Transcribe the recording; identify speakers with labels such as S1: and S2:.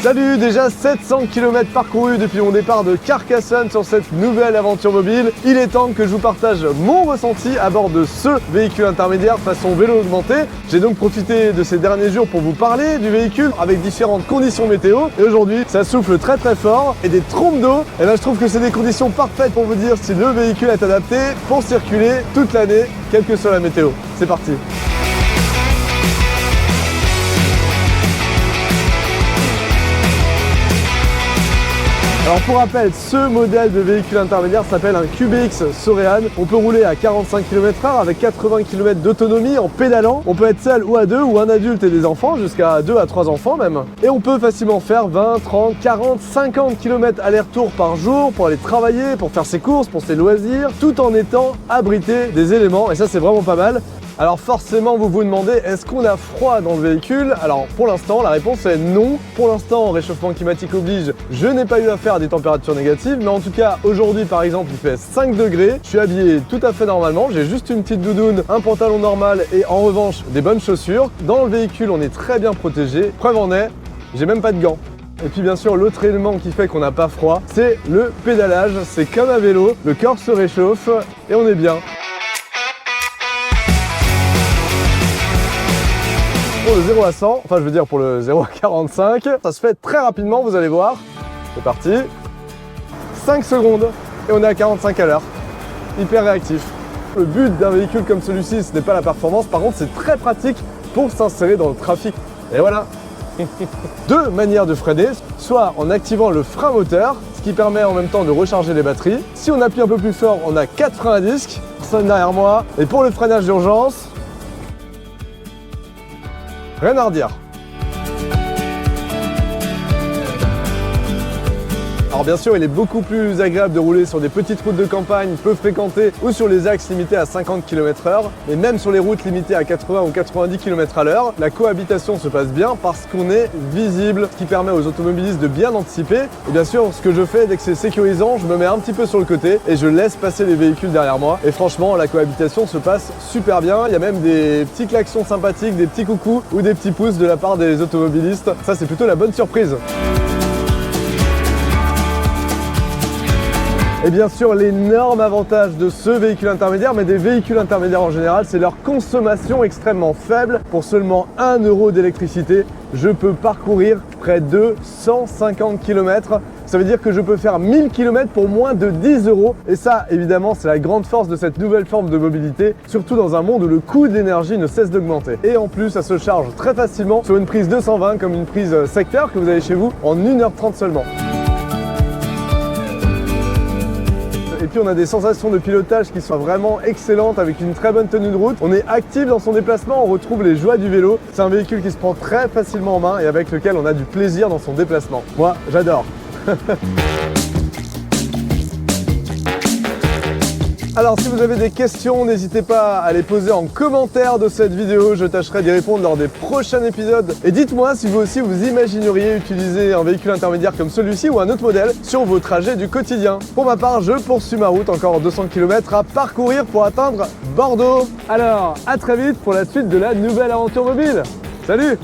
S1: Salut, déjà 700 km parcourus depuis mon départ de Carcassonne sur cette nouvelle aventure mobile. Il est temps que je vous partage mon ressenti à bord de ce véhicule intermédiaire façon vélo augmenté. J'ai donc profité de ces derniers jours pour vous parler du véhicule avec différentes conditions météo. Et aujourd'hui, ça souffle très fort et des trompes d'eau. Et là, je trouve que c'est des conditions parfaites pour vous dire si le véhicule est adapté pour circuler toute l'année, quelle que soit la météo. C'est parti. Alors pour rappel, ce modèle de véhicule intermédiaire s'appelle un QBX Sorean. On peut rouler à 45 km/h avec 80 km d'autonomie en pédalant. On peut être seul ou à deux, ou un adulte et des enfants, jusqu'à 2 à 3 enfants même. Et on peut facilement faire 20, 30, 40, 50 km aller-retour par jour pour aller travailler, pour faire ses courses, pour ses loisirs, tout en étant abrité des éléments. Et ça, c'est vraiment pas mal. Alors forcément, vous vous demandez, est-ce qu'on a froid dans le véhicule? Alors pour l'instant, la réponse est non. Pour l'instant, réchauffement climatique oblige, je n'ai pas eu affaire à des températures négatives, mais en tout cas, aujourd'hui par exemple, il fait 5 degrés. Je suis habillé tout à fait normalement, j'ai juste une petite doudoune, un pantalon normal et en revanche, des bonnes chaussures. Dans le véhicule, on est très bien protégé. Preuve en est, j'ai même pas de gants. Et puis bien sûr, l'autre élément qui fait qu'on n'a pas froid, c'est le pédalage. C'est comme un vélo, le corps se réchauffe et on est bien. Pour le 0 à 100, enfin je veux dire pour le 0 à 45, ça se fait très rapidement, vous allez voir. C'est parti. 5 secondes et on est à 45 à l'heure. Hyper réactif. Le but d'un véhicule comme celui-ci, ce n'est pas la performance, par contre c'est très pratique pour s'insérer dans le trafic. Et voilà. Deux manières de freiner, soit en activant le frein moteur, ce qui permet en même temps de recharger les batteries. Si on appuie un peu plus fort, on a 4 freins à disque, personne derrière moi. Et pour le freinage d'urgence, rien à redire. Alors bien sûr, il est beaucoup plus agréable de rouler sur des petites routes de campagne peu fréquentées ou sur les axes limités à 50 km/h, et même sur les routes limitées à 80 ou 90 km/h, la cohabitation se passe bien parce qu'on est visible, ce qui permet aux automobilistes de bien anticiper. Et bien sûr, ce que je fais dès que c'est sécurisant, je me mets un petit peu sur le côté et je laisse passer les véhicules derrière moi. Et franchement, la cohabitation se passe super bien. Il y a même des petits klaxons sympathiques, des petits coucous ou des petits pouces de la part des automobilistes. Ça, c'est plutôt la bonne surprise. Et bien sûr, l'énorme avantage de ce véhicule intermédiaire, mais des véhicules intermédiaires en général, c'est leur consommation extrêmement faible. Pour seulement 1 € d'électricité, je peux parcourir près de 150 km. Ça veut dire que je peux faire 1000 km pour moins de 10 €. Et ça, évidemment, c'est la grande force de cette nouvelle forme de mobilité, surtout dans un monde où le coût de l'énergie ne cesse d'augmenter. Et en plus, ça se charge très facilement sur une prise 220 comme une prise secteur que vous avez chez vous en 1h30 seulement. Et puis on a des sensations de pilotage qui sont vraiment excellentes avec une très bonne tenue de route. On est actif dans son déplacement, on retrouve les joies du vélo. C'est un véhicule qui se prend très facilement en main et avec lequel on a du plaisir dans son déplacement. Moi, j'adore. Alors si vous avez des questions, n'hésitez pas à les poser en commentaire de cette vidéo, je tâcherai d'y répondre lors des prochains épisodes. Et dites-moi si vous aussi vous imagineriez utiliser un véhicule intermédiaire comme celui-ci ou un autre modèle sur vos trajets du quotidien. Pour ma part, je poursuis ma route, encore 200 km à parcourir pour atteindre Bordeaux. Alors, à très vite pour la suite de la nouvelle aventure mobile. Salut!